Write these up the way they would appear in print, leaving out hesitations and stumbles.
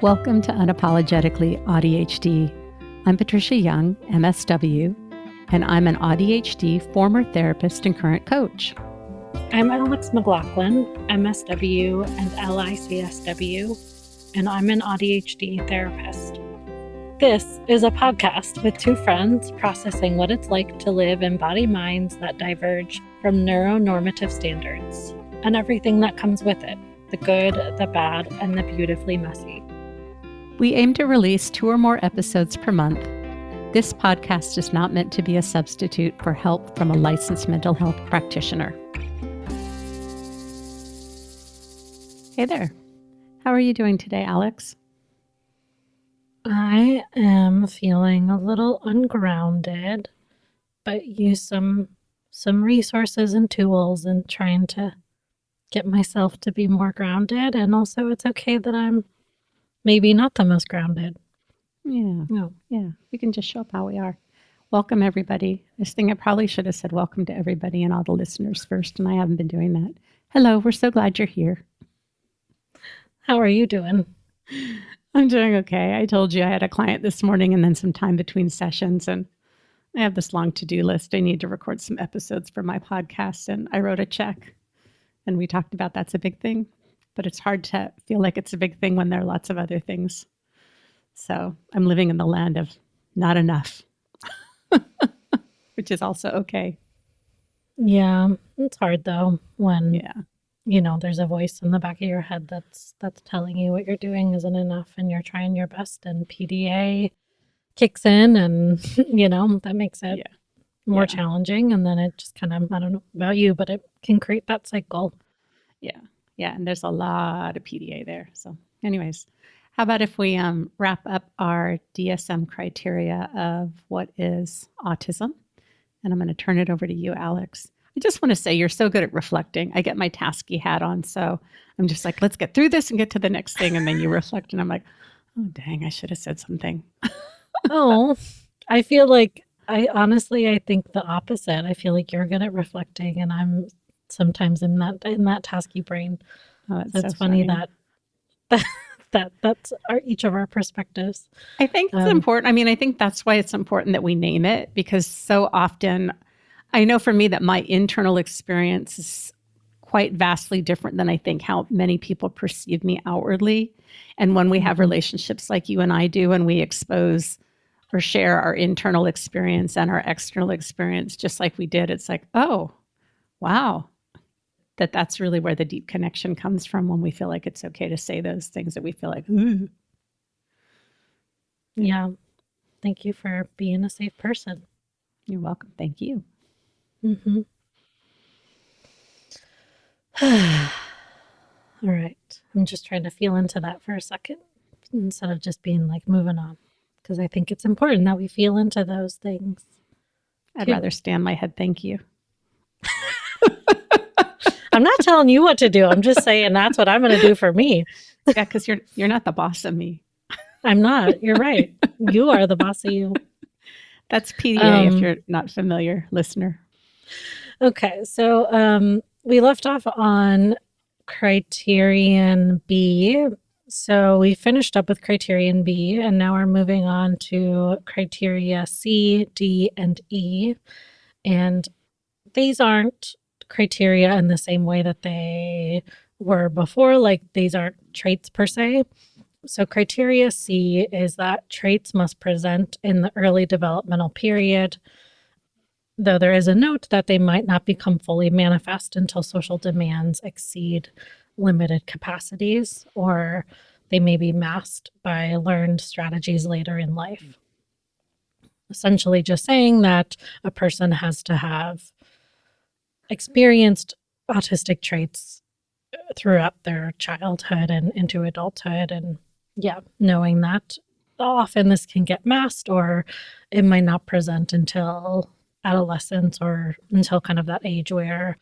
Welcome to Unapologetically ADHD. I'm Patricia Young, MSW, and I'm an ADHD former therapist and current coach. I'm Alex McLaughlin, MSW and LICSW, and I'm an ADHD therapist. This is a podcast with two friends processing what it's like to live in body minds that diverge from neuronormative standards and everything that comes with it, the good, the bad, and the beautifully messy. We aim to release 2 or more episodes per month. This podcast is not meant to be a substitute for help from a licensed mental health practitioner. Hey there. How are you doing today, Alex? I am feeling a little ungrounded, but use some resources and tools and trying to get myself to be more grounded. And also it's okay that I'm maybe not the most grounded. Yeah. We can just show up how we are. Welcome, everybody. This thing I probably should have said welcome to everybody and all the listeners first, and I haven't been doing that. Hello, we're so glad you're here. How are you doing? I'm doing okay. I told you I had a client this morning and then some time between sessions, and I have this long to-do list. I need to record some episodes for my podcast, and I wrote a check, and we talked about that's a big thing, but it's hard to feel like it's a big thing when there are lots of other things. So I'm living in the land of not enough, which is also okay. Yeah, it's hard though when there's a voice in the back of your head that's telling you what you're doing isn't enough and you're trying your best, and PDA kicks in and that makes it more challenging, and then it just kind of, I don't know about you, but it can create that cycle. Yeah, and there's a lot of PDA there. So anyways, how about if we wrap up our DSM criteria of what is autism? And I'm going to turn it over to you, Alex. I just want to say you're so good at reflecting. I get my tasky hat on, so I'm just like, let's get through this and get to the next thing. And then you reflect, and I'm like, oh, dang, I should have said something. Oh, I feel like I think the opposite. I feel like you're good at reflecting, and I'm sometimes in that tasky brain. Oh, so it's funny that's each of our perspectives. I think it's important. I mean, I think that's why it's important that we name it, because so often I know for me that my internal experience is quite vastly different than I think how many people perceive me outwardly. And when we have relationships like you and I do, and we expose or share our internal experience and our external experience, just like we did, it's like, oh, wow. That's really where the deep connection comes from, when we feel like it's okay to say those things that we feel like, ooh. Yeah. Thank you for being a safe person. You're welcome. Thank you. Mm-hmm. All right. I'm just trying to feel into that for a second instead of just being like moving on, because I think it's important that we feel into those things. I'd rather stand my head. Thank you. I'm not telling you what to do. I'm just saying that's what I'm going to do for me. Yeah, because you're not the boss of me. I'm not. You're right. You are the boss of you. That's PDA if you're not familiar, listener. Okay, so we left off on criterion B. So we finished up with criterion B, and now we're moving on to criteria C, D, and E. And these aren't criteria in the same way that they were before. Like, these aren't traits per se. So criteria C is that traits must present in the early developmental period, though there is a note that they might not become fully manifest until social demands exceed limited capacities, or they may be masked by learned strategies later in life. Essentially just saying that a person has to have experienced autistic traits throughout their childhood and into adulthood, and knowing that often this can get masked, or it might not present until adolescence, or until kind of that age where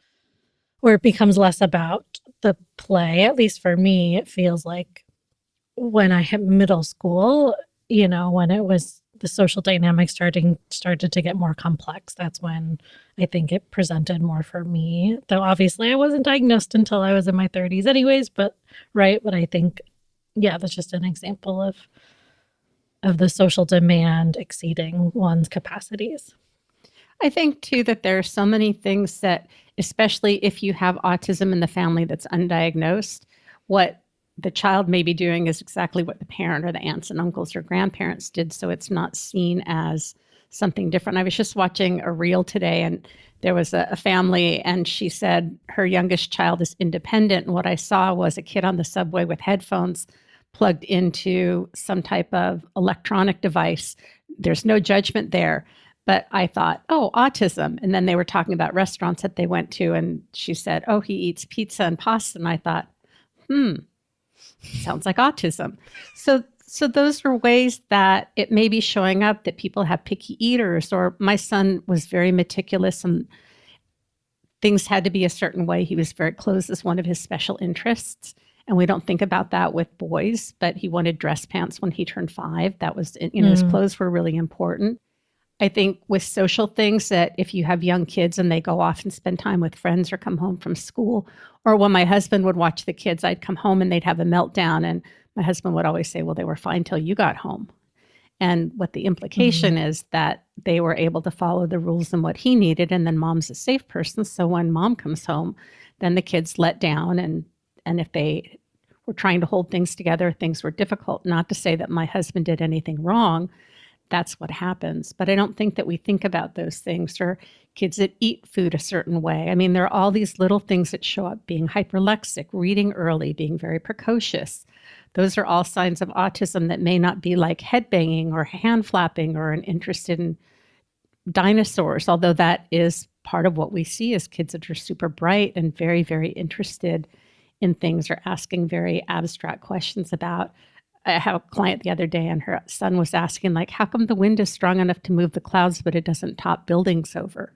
it becomes less about the play. At least for me, it feels like when I hit middle school, when it was the social dynamics started to get more complex, that's when I think it presented more for me. Though obviously I wasn't diagnosed until I was in my 30s anyways, but I think Yeah, that's just an example of the social demand exceeding one's capacities. I think too that there are so many things that, especially if you have autism in the family that's undiagnosed, what the child may be doing is exactly what the parent or the aunts and uncles or grandparents did. So it's not seen as something different. I was just watching a reel today, and there was a family, and she said her youngest child is independent. And what I saw was a kid on the subway with headphones plugged into some type of electronic device. There's no judgment there. But I thought, oh, autism. And then they were talking about restaurants that they went to. And she said, oh, he eats pizza and pasta. And I thought, sounds like autism. So those are ways that it may be showing up that people have picky eaters, or my son was very meticulous and things had to be a certain way. He was very clothes as one of his special interests. And we don't think about that with boys, but he wanted dress pants when he turned 5. That was, his clothes were really important. I think with social things that if you have young kids and they go off and spend time with friends or come home from school, or when my husband would watch the kids, I'd come home and they'd have a meltdown. And my husband would always say, well, they were fine till you got home. And what the implication is that they were able to follow the rules and what he needed. And then mom's a safe person. So when mom comes home, then the kids let down. And if they were trying to hold things together, things were difficult. Not to say that my husband did anything wrong. That's what happens. But I don't think that we think about those things, or kids that eat food a certain way. I mean, there are all these little things that show up: being hyperlexic, reading early, being very precocious. Those are all signs of autism that may not be like head banging or hand flapping or an interest in dinosaurs, although that is part of what we see as kids that are super bright and very, very interested in things, or asking very abstract questions about. I had a client the other day and her son was asking, like, how come the wind is strong enough to move the clouds, but it doesn't top buildings over?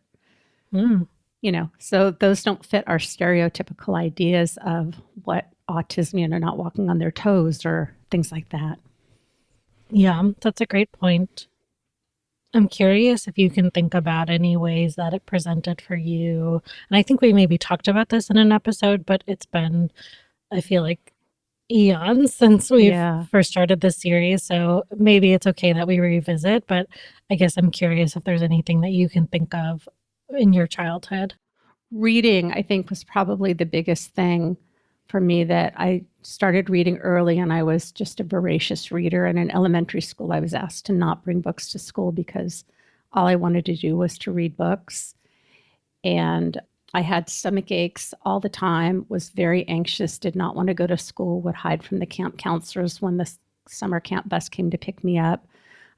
So those don't fit our stereotypical ideas of what autism, not walking on their toes or things like that. Yeah, that's a great point. I'm curious if you can think about any ways that it presented for you. And I think we maybe talked about this in an episode, but it's been, I feel like, eons since we've first started this series. So maybe it's okay that we revisit, but I guess I'm curious if there's anything that you can think of in your childhood. Reading, I think, was probably the biggest thing for me, that I started reading early, and I was just a voracious reader. And in elementary school, I was asked to not bring books to school because all I wanted to do was to read books. And I had stomach aches all the time, was very anxious, did not want to go to school, would hide from the camp counselors when the summer camp bus came to pick me up.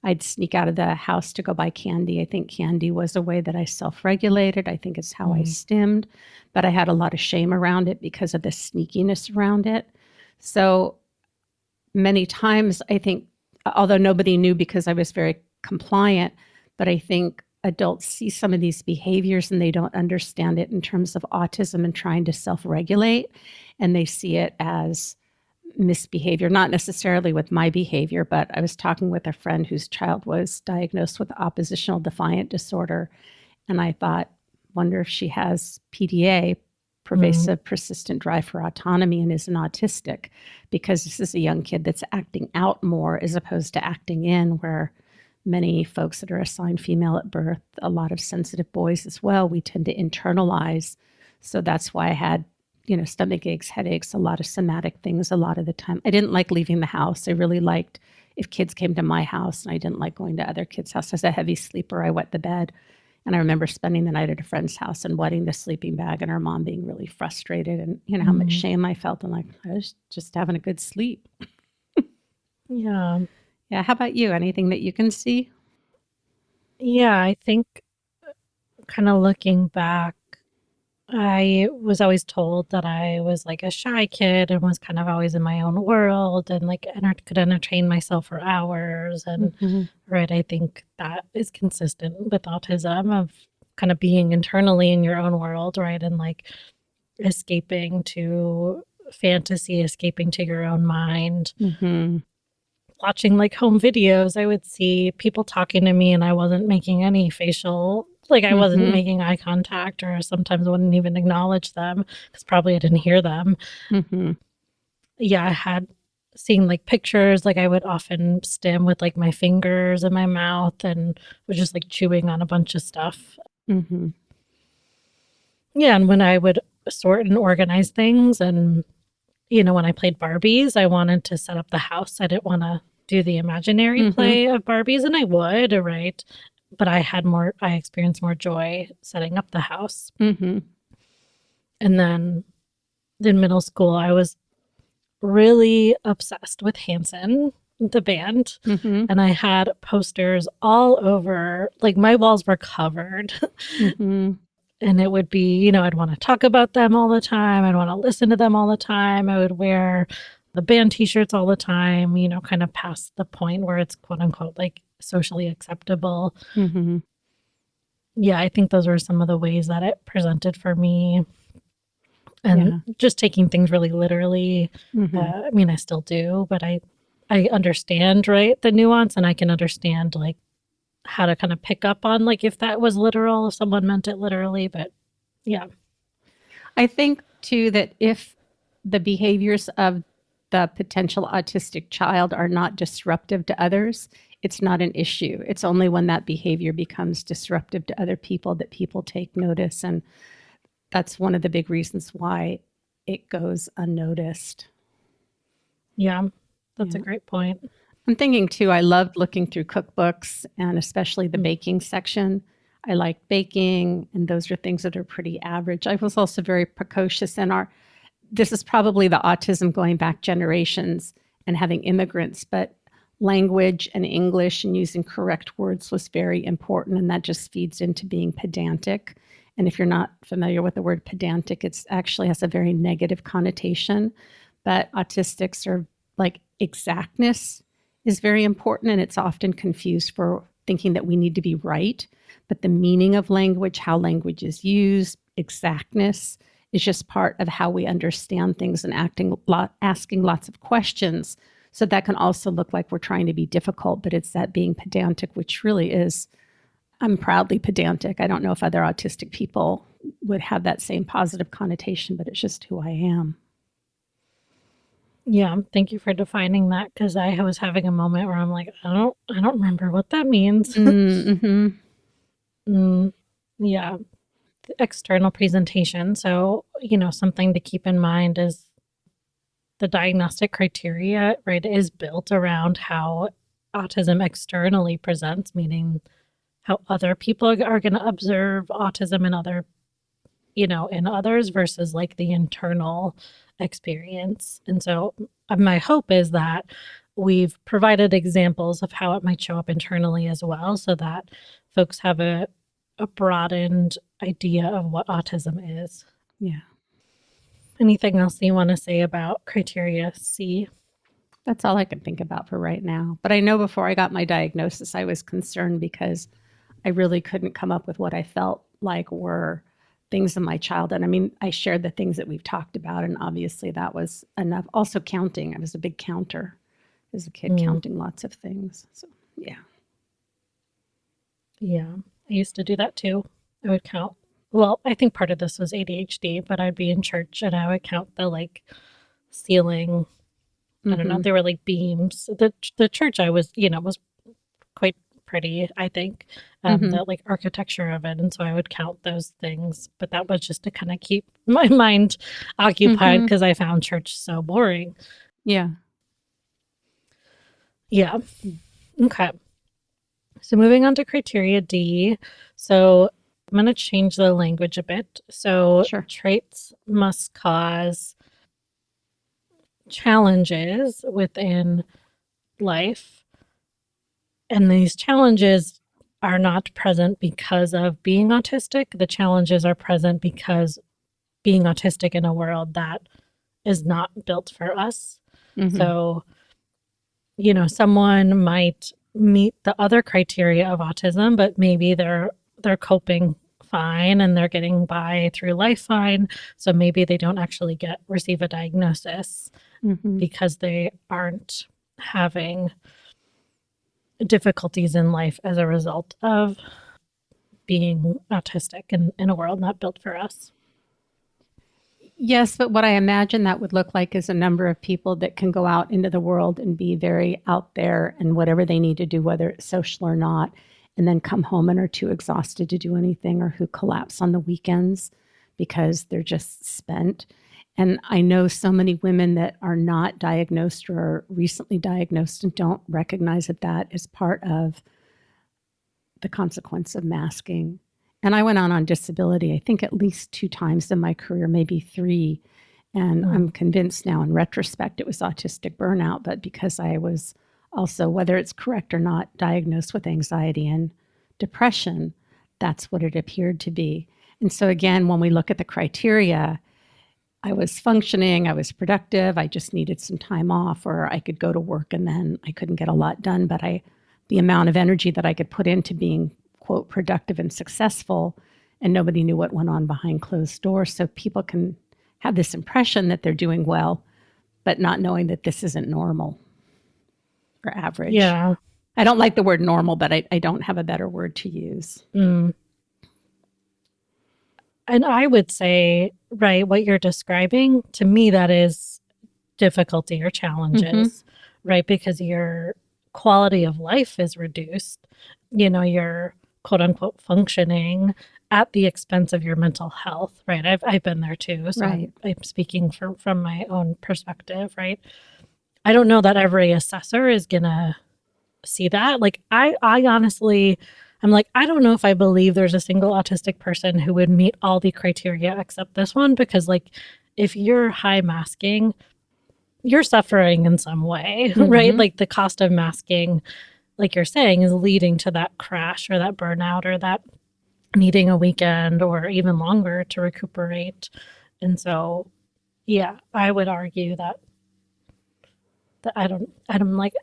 I'd sneak out of the house to go buy candy. I think candy was a way that I self-regulated. I think it's how I stimmed, but I had a lot of shame around it because of the sneakiness around it. So many times, I think, although nobody knew because I was very compliant, but I think adults see some of these behaviors and they don't understand it in terms of autism and trying to self-regulate, and they see it as misbehavior, not necessarily with my behavior, but I was talking with a friend whose child was diagnosed with oppositional defiant disorder. And I thought, wonder if she has PDA, pervasive persistent drive for autonomy, and is an autistic, because this is a young kid that's acting out more as opposed to acting in, where many folks that are assigned female at birth, a lot of sensitive boys as well, we tend to internalize. So that's why I had stomach aches, headaches, a lot of somatic things a lot of the time. I didn't like leaving the house. I really liked if kids came to my house, and I didn't like going to other kids' houses. As a heavy sleeper, I wet the bed. And I remember spending the night at a friend's house and wetting the sleeping bag, and her mom being really frustrated, and how much shame I felt. And like, I was just having a good sleep. Yeah. Yeah. How about you? Anything that you can see? Yeah, I think kind of looking back, I was always told that I was like a shy kid and was kind of always in my own world, and like could entertain myself for hours. And right, I think that is consistent with autism, of kind of being internally in your own world, right? And like escaping to fantasy, escaping to your own mind. Watching like home videos, I would see people talking to me and I wasn't making any facial, like I wasn't making eye contact, or sometimes wouldn't even acknowledge them because probably I didn't hear them. Yeah, I had seeing like pictures, like I would often stim with like my fingers in my mouth and was just like chewing on a bunch of stuff. Mm-hmm. Yeah, and when I would sort and organize things, and when I played Barbies, I wanted to set up the house. I didn't want to do the imaginary Mm-hmm. play of Barbies, and I would, right? But I experienced more joy setting up the house. Mm-hmm. And then in middle school, I was really obsessed with Hanson, the band. Mm-hmm. And I had posters all over, like my walls were covered. Mm-hmm. And it would be, I'd want to talk about them all the time. I'd want to listen to them all the time. I would wear the band t-shirts all the time, kind of past the point where it's quote unquote like socially acceptable. Mm-hmm. Yeah, I think those were some of the ways that it presented for me. And just taking things really literally. Mm-hmm. I mean, I still do, but I understand, right, the nuance, and I can understand like how to kind of pick up on like if that was literal, if someone meant it literally. But yeah. I think too that if the behaviors of the potential autistic child are not disruptive to others, it's not an issue. It's only when that behavior becomes disruptive to other people that people take notice. And that's one of the big reasons why it goes unnoticed. Yeah, that's a great point. I'm thinking too, I loved looking through cookbooks and especially the baking section. I like baking, and those are things that are pretty average. I was also very precocious in this is probably the autism going back generations and having immigrants, but language and English and using correct words was very important. And that just feeds into being pedantic. And if you're not familiar with the word pedantic, it actually has a very negative connotation. But autistics are like exactness is very important, and it's often confused for thinking that we need to be right. But the meaning of language, how language is used, exactness is just part of how we understand things and asking lots of questions. So that can also look like we're trying to be difficult, but it's that being pedantic, which really is, I'm proudly pedantic. I don't know if other autistic people would have that same positive connotation, but it's just who I am. Yeah, thank you for defining that, because I was having a moment where I'm like, I don't remember what that means. Mm-hmm. Yeah, the external presentation. So, something to keep in mind is the diagnostic criteria, right, is built around how autism externally presents, meaning how other people are going to observe autism in in others versus like the internal experience. And so my hope is that we've provided examples of how it might show up internally as well, so that folks have a broadened idea of what autism is. Yeah. Anything else you want to say about criteria C? That's all I can think about for right now. But I know before I got my diagnosis, I was concerned because I really couldn't come up with what I felt like were things in my childhood. I mean, I shared the things that we've talked about, and obviously that was enough. Also counting. I was a big counter as a kid, counting lots of things. So, yeah. Yeah, I used to do that too. I would count. Well, I think part of this was ADHD, but I'd be in church and I would count the like ceiling. I don't know. There were like beams. The church I was, was quite pretty, I think, the like architecture of it. And so I would count those things, but that was just to kind of keep my mind occupied because I found church so boring. Yeah. Yeah. Okay. So moving on to criteria D. So I'm going to change the language a bit. So Sure. traits must cause challenges within life. And these challenges are not present because of being autistic. The challenges are present because being autistic in a world that is not built for us. So, someone might meet the other criteria of autism, but maybe they're coping fine and they're getting by through life fine. So maybe they don't actually receive a diagnosis because they aren't having difficulties in life as a result of being autistic in a world not built for us. Yes, but what I imagine that would look like is a number of people that can go out into the world and be very out there and whatever they need to do, whether it's social or not, and then come home and are too exhausted to do anything or who collapse on the weekends because they're just spent. And I know so many women that are not diagnosed or are recently diagnosed and don't recognize that that is part of the consequence of masking. And I went on disability, I think at least 2 times in my career, maybe 3. And I'm convinced now in retrospect it was autistic burnout, but because I was also, whether it's correct or not, diagnosed with anxiety and depression, that's what it appeared to be. And so again, when we look at the criteria, I was functioning, I was productive, I just needed some time off, or I could go to work and then I couldn't get a lot done, but the amount of energy that I could put into being, quote, productive and successful, and nobody knew what went on behind closed doors. So people can have this impression that they're doing well, but not knowing that this isn't normal or average. Yeah. I don't like the word normal, but I don't have a better word to use. And I would say, right, what you're describing, to me, that is difficulty or challenges, right? Because your quality of life is reduced. You're quote unquote functioning at the expense of your mental health, right? I've been there too. So Right. I'm speaking from my own perspective, right? I don't know that every assessor is gonna see that. Like I honestly, I'm like, I don't know if I believe there's a single autistic person who would meet all the criteria except this one, because like if you're high masking, you're suffering in some way, right? Like the cost of masking, like you're saying, is leading to that crash or that burnout or that needing a weekend or even longer to recuperate. And so, yeah, I would argue that I'm like,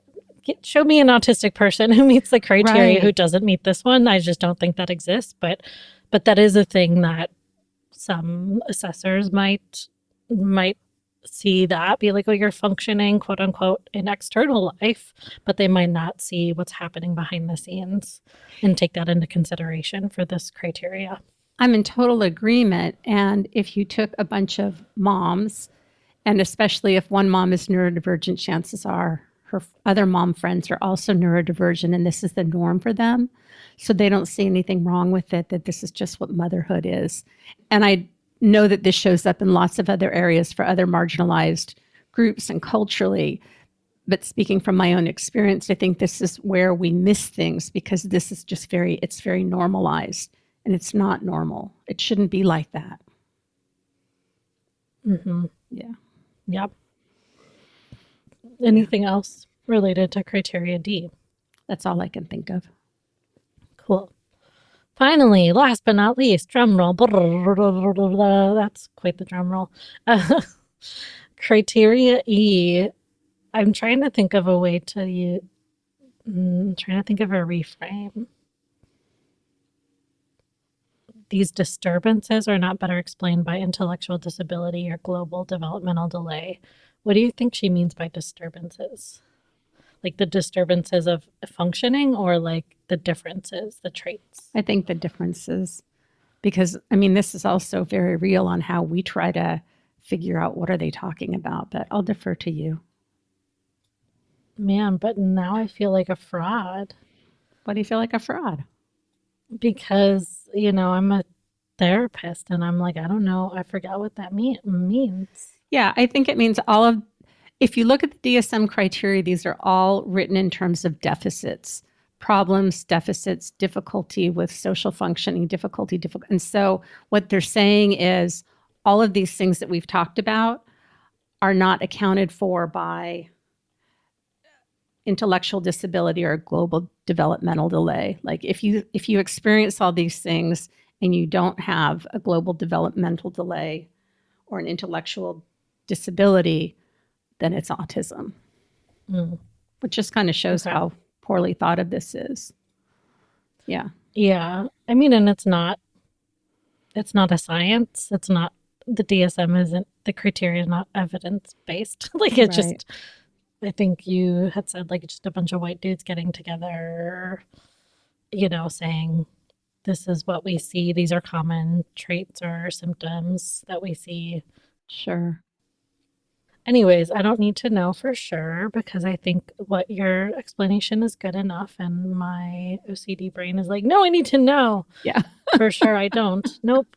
show me an autistic person who meets the criteria who Right. doesn't meet this one. I just don't think that exists. But that is a thing that some assessors might see, that be like, oh, you're functioning, quote unquote, in external life, but they might not see what's happening behind the scenes and take that into consideration for this criteria. I'm in total agreement. And if you took a bunch of moms, and especially if one mom is neurodivergent, chances are her other mom friends are also neurodivergent, and this is the norm for them. So they don't see anything wrong with it, that this is just what motherhood is. And I know that this shows up in lots of other areas for other marginalized groups and culturally. But speaking from my own experience, I think this is where we miss things because this is just it's very normalized, and it's not normal. It shouldn't be like that. Yeah. Yep. Anything else related to criteria D? That's all I can think of. Cool. Finally, last but not least, drum roll. That's quite the drum roll. Criteria E. I'm trying to think of a way to trying to think of a reframe. These disturbances are not better explained by intellectual disability or global developmental delay. What do you think she means by disturbances? Like the disturbances of functioning, or like the differences, the traits? I think the differences, because I mean, this is also very real on how we try to figure out what are they talking about, but I'll defer to you. Man, but now I feel like a fraud Why do you feel like a fraud? because, I'm a therapist and I'm like, I don't know. I forgot what that means. Yeah, I think it means if you look at the DSM criteria, these are all written in terms of deficits, problems, deficits, difficulty with social functioning, difficulty. And so what they're saying is all of these things that we've talked about are not accounted for by intellectual disability or global developmental delay. Like if you experience all these things and you don't have a global developmental delay or an intellectual disability, then it's autism, which just kind of shows how poorly thought of this is. Yeah. Yeah. I mean, and it's not a science. It's not, the DSM isn't, the criteria is not evidence based. Like it's just, I think you had said, like, just a bunch of white dudes getting together, saying this is what we see. These are common traits or symptoms that we see Sure. Anyways, I don't need to know for sure because I think what your explanation is good enough, and my OCD brain is like, no, I need to know. Yeah. For sure, I don't. Nope.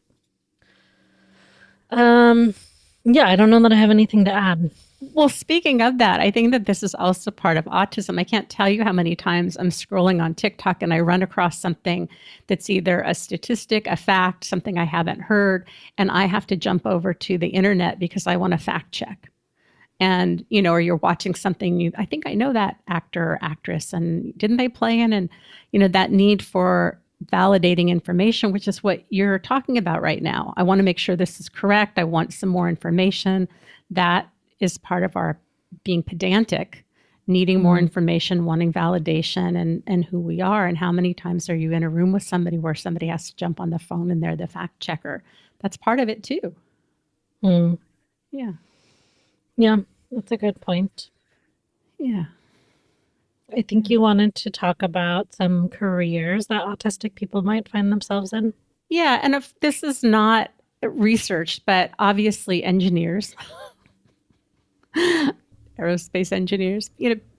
Yeah, I don't know that I have anything to add. Well, speaking of that, I think that this is also part of autism. I can't tell you how many times I'm scrolling on TikTok and I run across something that's either a statistic, a fact, something I haven't heard, and I have to jump over to the internet because I want to fact check. And, or you're watching something, I think I know that actor or actress, and didn't they play in? And, that need for validating information, which is what you're talking about right now. I want to make sure this is correct. I want some more information. That is part of our being pedantic, needing more information, wanting validation and who we are. And how many times are you in a room with somebody where somebody has to jump on the phone and they're the fact checker? That's part of it too. Mm. Yeah. Yeah, that's a good point. Yeah. I think you wanted to talk about some careers that autistic people might find themselves in. Yeah. And if this is not researched, but obviously engineers, aerospace engineers,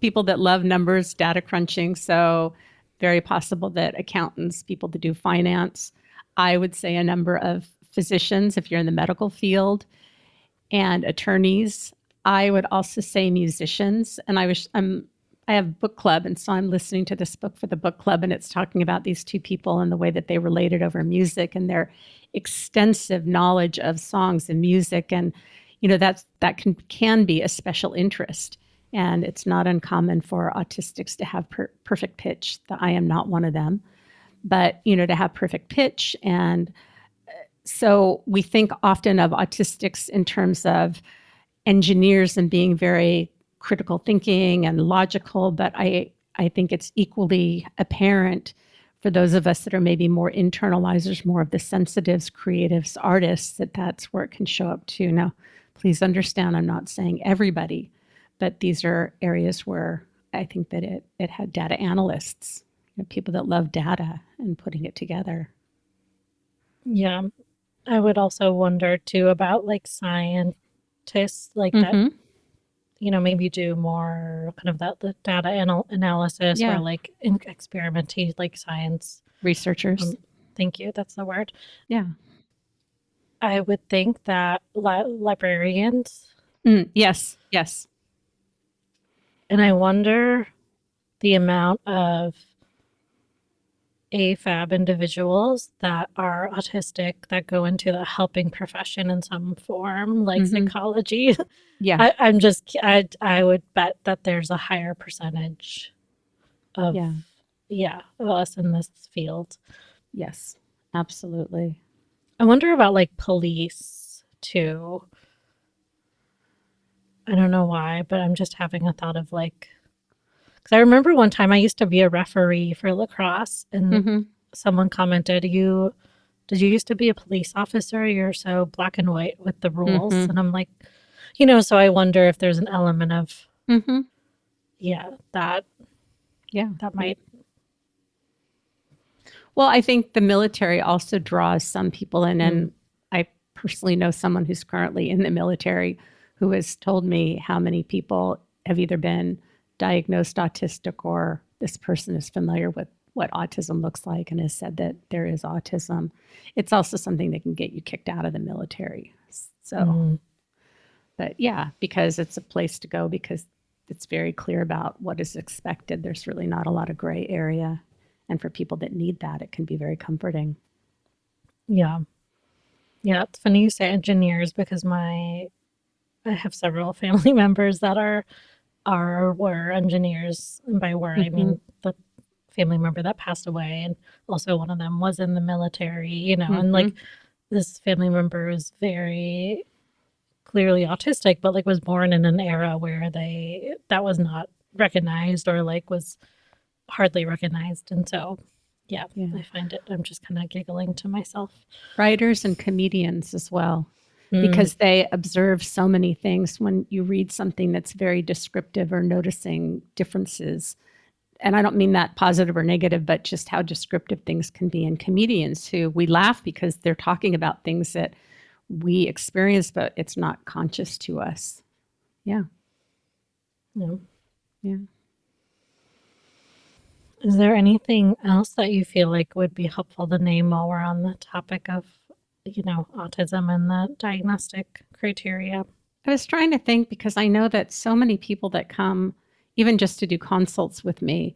people that love numbers, data crunching. So very possible that accountants, people that do finance, I would say a number of physicians, if you're in the medical field, and attorneys. I would also say musicians. And I have book club, and so I'm listening to this book for the book club, and it's talking about these two people and the way that they related over music and their extensive knowledge of songs and music. And that can be a special interest. And it's not uncommon for autistics to have perfect pitch. I am not one of them, but to have perfect pitch. And so we think often of autistics in terms of engineers and being very critical thinking and logical, but I think it's equally apparent for those of us that are maybe more internalizers, more of the sensitives, creatives, artists, that's where it can show up too. Now, please understand, I'm not saying everybody, but these are areas where I think that it had data analysts, people that love data and putting it together. Yeah. I would also wonder too about like scientists like that, maybe do more kind of the data analysis or like experimenty, like science. Researchers. Thank you. That's the word. Yeah. I would think that librarians. Yes. Yes. And I wonder the amount of AFAB individuals that are autistic that go into the helping profession in some form, like psychology. Yeah. I would bet that there's a higher percentage of us in this field. Yes, absolutely. I wonder about like police too. I don't know why, but I'm just having a thought of like, because I remember one time I used to be a referee for lacrosse, and someone commented, did you used to be a police officer? You're so black and white with the rules. And I'm like, so I wonder if there's an element of, that might. Well, I think the military also draws some people in, and I personally know someone who's currently in the military who has told me how many people have either been diagnosed autistic or this person is familiar with what autism looks like and has said that there is autism. It's also something that can get you kicked out of the military. So, but yeah, because it's a place to go, because it's very clear about what is expected. There's really not a lot of gray area. And for people that need that, it can be very comforting. Yeah. Yeah, it's funny you say engineers because I have several family members that were engineers. And by were, I mean the family member that passed away. And also one of them was in the military, and like this family member was very clearly autistic, but like was born in an era where that was not recognized or like was hardly recognized. And so, yeah. I find it, I'm just kind of giggling to myself. Writers and comedians as well, because they observe so many things. When you read something that's very descriptive or noticing differences, and I don't mean that positive or negative, but just how descriptive things can be. And comedians who we laugh because they're talking about things that we experience, but it's not conscious to us. Yeah. Yeah. Yeah. Is there anything else that you feel like would be helpful to name while we're on the topic of, autism and the diagnostic criteria? I was trying to think because I know that so many people that come, even just to do consults with me,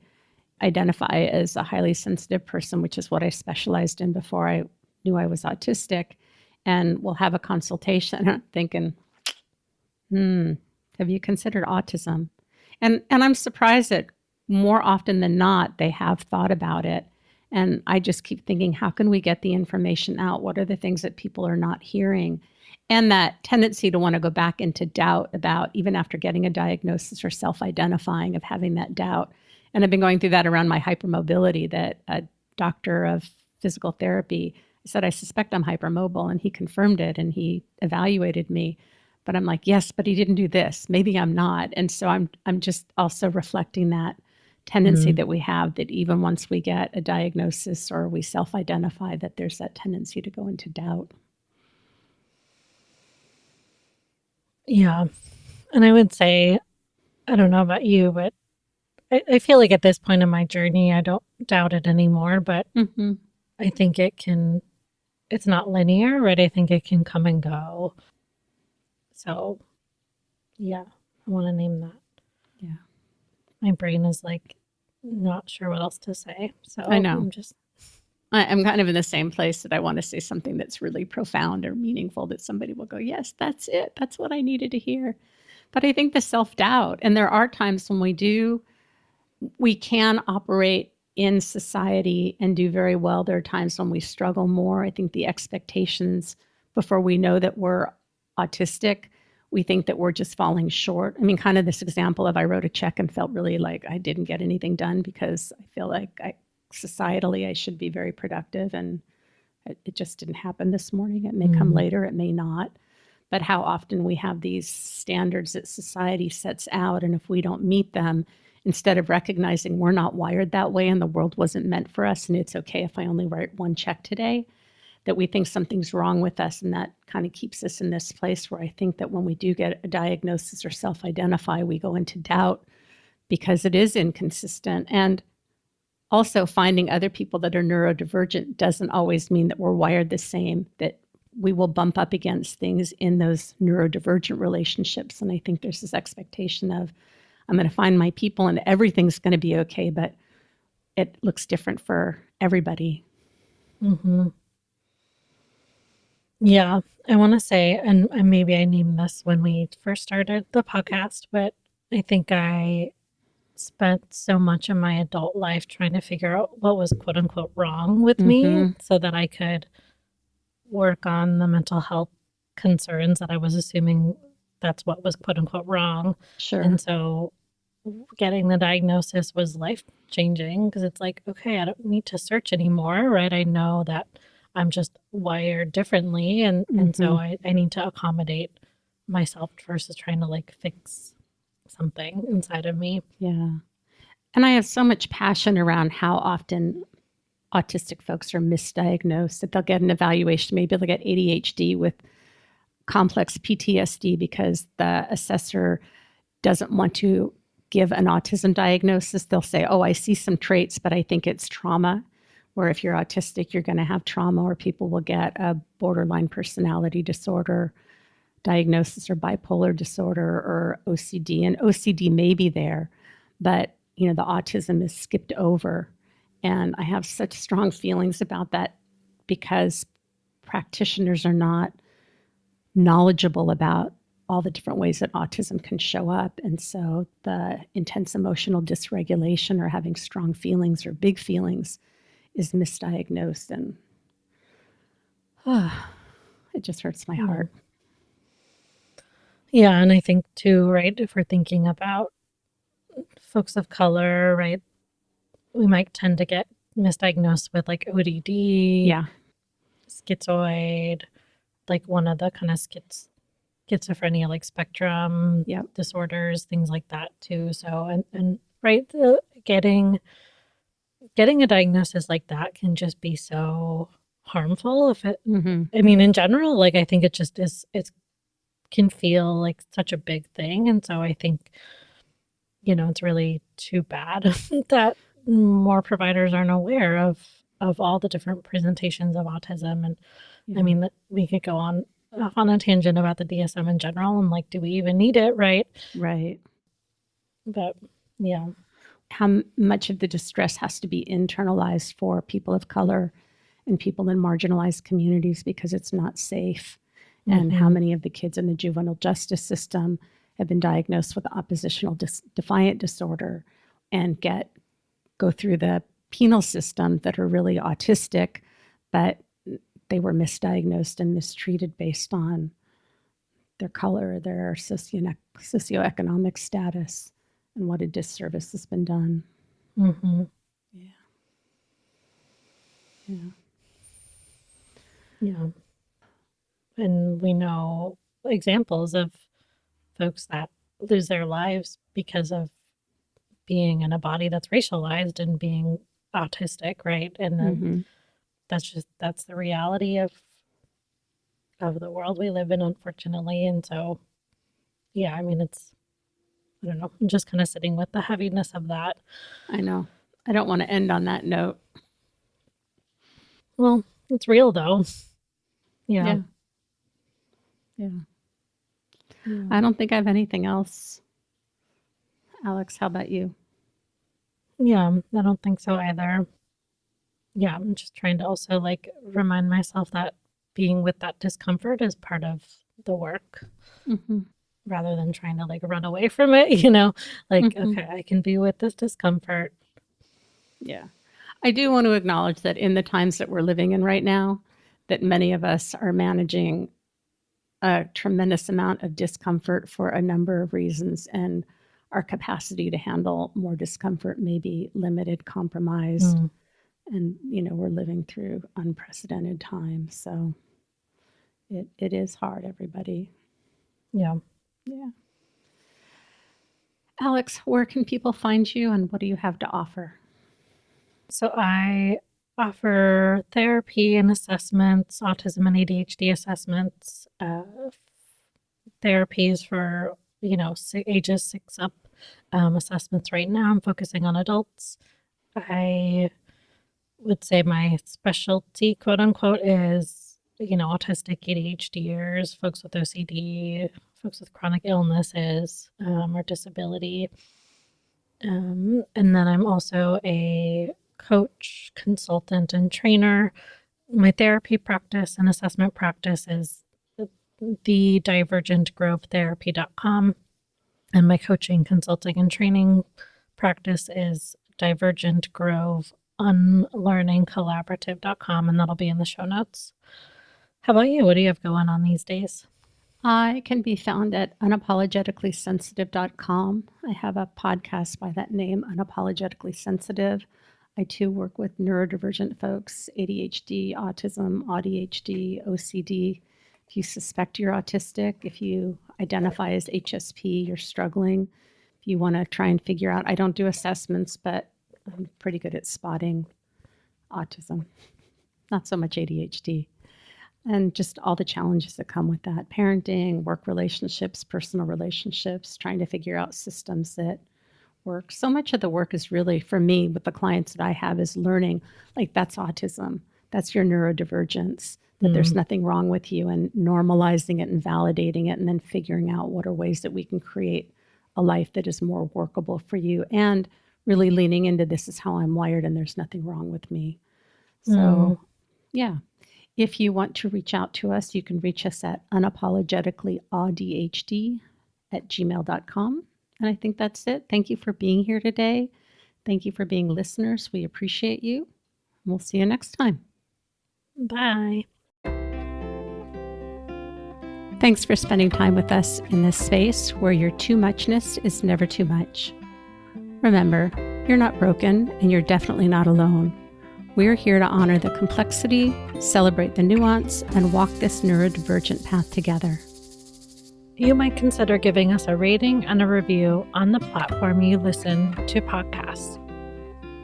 identify as a highly sensitive person, which is what I specialized in before I knew I was autistic, and we'll have a consultation thinking, have you considered autism? And I'm surprised that more often than not, they have thought about it. And I just keep thinking, how can we get the information out? What are the things that people are not hearing? And that tendency to want to go back into doubt about, even after getting a diagnosis or self-identifying, of having that doubt. And I've been going through that around my hypermobility, that a doctor of physical therapy said, I suspect I'm hypermobile. And he confirmed it and he evaluated me. But I'm like, yes, but he didn't do this. Maybe I'm not. And so I'm just also reflecting that tendency that we have, that even once we get a diagnosis or we self-identify, that there's that tendency to go into doubt. Yeah. And I would say, I don't know about you, but I feel like at this point in my journey, I don't doubt it anymore, but I think it's not linear, right? I think it can come and go. So, yeah, I want to name that. Yeah. My brain is like not sure what else to say. So I know. I'm kind of in the same place that I want to say something that's really profound or meaningful that somebody will go, yes, that's it. That's what I needed to hear. But I think the self-doubt, and there are times when we can operate in society and do very well. There are times when we struggle more. I think the expectations before we know that we're autistic, we think that we're just falling short. I mean, kind of this example of I wrote a check and felt really like I didn't get anything done because I feel like societally I should be very productive, and it just didn't happen this morning. It may come later, it may not. But how often we have these standards that society sets out, and if we don't meet them, instead of recognizing we're not wired that way and the world wasn't meant for us, and it's okay if I only write one check today, that we think something's wrong with us. And that kind of keeps us in this place where I think that when we do get a diagnosis or self-identify, we go into doubt because it is inconsistent. And also finding other people that are neurodivergent doesn't always mean that we're wired the same, that we will bump up against things in those neurodivergent relationships. And I think there's this expectation of, I'm going to find my people and everything's going to be okay, but it looks different for everybody. Yeah, I want to say, and maybe I named this when we first started the podcast, but I think I spent so much of my adult life trying to figure out what was quote unquote wrong with me so that I could work on the mental health concerns that I was assuming that's what was quote unquote wrong. Sure. And so getting the diagnosis was life changing because it's like, okay, I don't need to search anymore, right? I know that I'm just wired differently. And so I need to accommodate myself versus trying to like fix something inside of me. Yeah. And I have so much passion around how often autistic folks are misdiagnosed, that they'll get an evaluation, maybe they'll get ADHD with complex PTSD because the assessor doesn't want to give an autism diagnosis. They'll say, oh, I see some traits, but I think it's trauma. Where if you're autistic, you're going to have trauma, or people will get a borderline personality disorder diagnosis or bipolar disorder or OCD. And OCD may be there, but the autism is skipped over. And I have such strong feelings about that because practitioners are not knowledgeable about all the different ways that autism can show up. And so the intense emotional dysregulation or having strong feelings or big feelings is misdiagnosed. And it just hurts my heart. Yeah. And I think too, right, if we're thinking about folks of color, right, we might tend to get misdiagnosed with like ODD, schizoid, like one of the kind of schizophrenia, like spectrum disorders, things like that too. So, and right, getting a diagnosis like that can just be so harmful if it, Mm-hmm. I mean, in general, like, I think it just is, it can feel like such a big thing. And so I think, it's really too bad that more providers aren't aware of all the different presentations of autism. And I mean, we could go on a tangent about the DSM in general and like, do we even need it? Right. Right. But yeah. How much of the distress has to be internalized for people of color and people in marginalized communities because it's not safe. And how many of the kids in the juvenile justice system have been diagnosed with oppositional defiant disorder and go through the penal system that are really autistic, but they were misdiagnosed and mistreated based on their color, their socioeconomic status, and what a disservice has been done. Mm-hmm. Yeah. Yeah. Yeah. And we know examples of folks that lose their lives because of being in a body that's racialized and being autistic, right? And then that's the reality of the world we live in, unfortunately. And so, yeah, I mean, I don't know, I'm just kind of sitting with the heaviness of that. I know. I don't want to end on that note. Well, it's real though. Yeah. I don't think I have anything else. Alex, how about you? Yeah, I don't think so either. Yeah, I'm just trying to also like remind myself that being with that discomfort is part of the work rather than trying to like run away from it, like, okay, I can be with this discomfort. Yeah. I do want to acknowledge that in the times that we're living in right now, that many of us are managing a tremendous amount of discomfort for a number of reasons, and our capacity to handle more discomfort may be limited, compromised, and we're living through unprecedented times. So it is hard, everybody. Yeah. Alex, where can people find you, and what do you have to offer? So I offer therapy and assessments, autism and ADHD assessments, therapies for, ages 6 up, assessments right now. I'm focusing on adults. I would say my specialty, quote unquote, is, autistic, ADHDers, folks with OCD, folks with chronic illnesses, or disability. And then I'm also a coach, consultant, and trainer. My therapy practice and assessment practice is the divergentgrovetherapy.com. And my coaching, consulting, and training practice is divergentgroveunlearningcollaborative.com, and that'll be in the show notes. How about you? What do you have going on these days? I can be found at unapologeticallysensitive.com. I have a podcast by that name, Unapologetically Sensitive. I too work with neurodivergent folks, ADHD, autism, ADHD, OCD. If you suspect you're autistic, if you identify as HSP, you're struggling. If you want to try and figure out, I don't do assessments, but I'm pretty good at spotting autism, not so much ADHD. And just all the challenges that come with that, parenting, work relationships, personal relationships, trying to figure out systems that work. So much of the work is really, for me, with the clients that I have, is learning, like, that's autism, that's your neurodivergence, that there's nothing wrong with you, and normalizing it and validating it, and then figuring out what are ways that we can create a life that is more workable for you, and really leaning into, this is how I'm wired and there's nothing wrong with me. So, yeah. If you want to reach out to us, you can reach us at unapologeticallyadhd@gmail.com. And I think that's it. Thank you for being here today. Thank you for being listeners. We appreciate you. We'll see you next time. Bye. Thanks for spending time with us in this space where your too muchness is never too much. Remember, you're not broken, and you're definitely not alone. We're here to honor the complexity, celebrate the nuance, and walk this neurodivergent path together. You might consider giving us a rating and a review on the platform you listen to podcasts.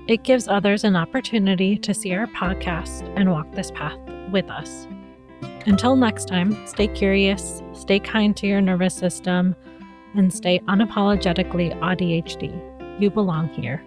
It gives others an opportunity to see our podcast and walk this path with us. Until next time, stay curious, stay kind to your nervous system, and stay unapologetically ADHD. You belong here.